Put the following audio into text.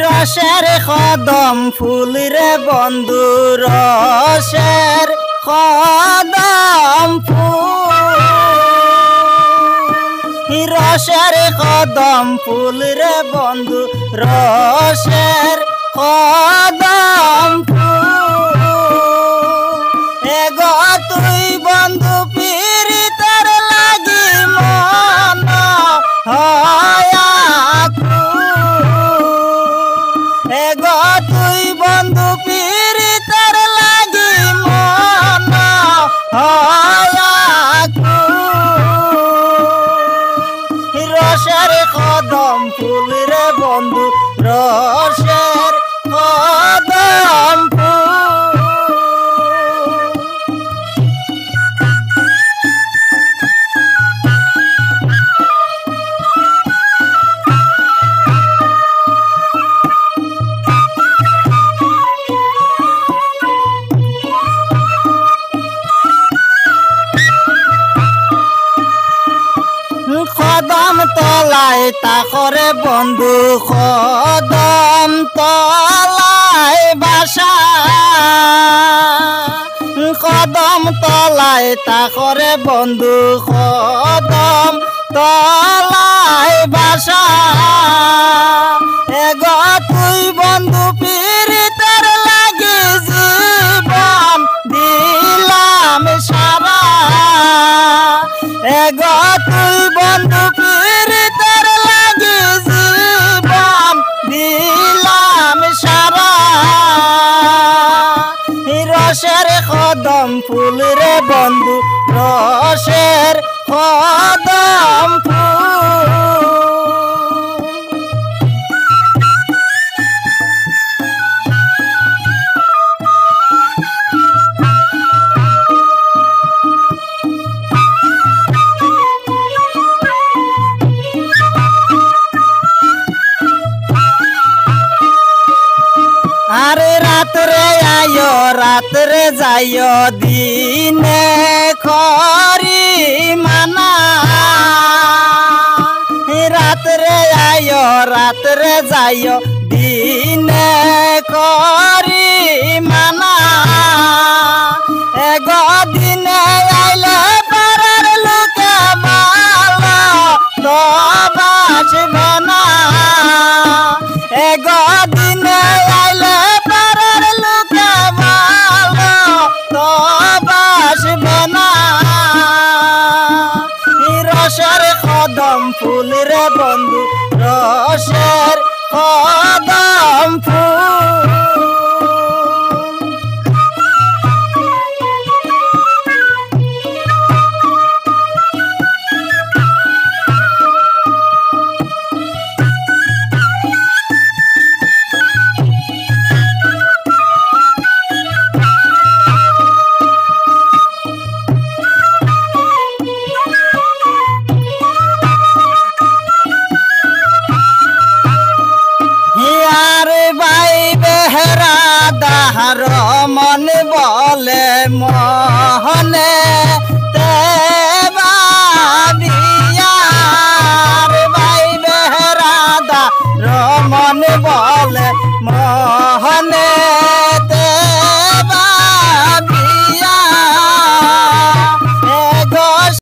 রসের কদম ফুল রে বন্ধু রসের কদম ফুল রসের কদম ফুল রে বন্ধু রসের কদম ফুল এগো তুই বন্ধু পীড়িতের লাগি মন এগো তুই বন্ধু পীড়িতের লাগি মন রসের কদম ফুল রে বন্ধু রসের কদম ফুল কদম তলায় তাকরে বন্ধু কদম তলায় বাসা কদম তলায় তাকরে বন্ধু কদম তলায় বাসা এগো তুই বন্ধু পীড়িতের লাগি জীবন দিলাম সারা এগো তুই বন্ধু পীড়িতের লাগি জীবন দিলাম সারা রসের কদম ফুল রে বন্ধু রসের কদম ফুল আরে রাতরে আয়ো রাতরে যাইও দিনে করি মানা রাতরে আয়ো রাতরে যাইও দিনে করি মানা এগো দিনে আইলে পাড়ার লোকে ভালো তো বাসবে না এগো দিনে আইলে পাড়ার লোকে ভালো তো বাসবে না রসের কদম ফুল রে বন্ধু রসের কদম ফুল দাহার মন বলে মহনে তে বাবিয়ার ভাই বেহরাদা রমন বলে মহনে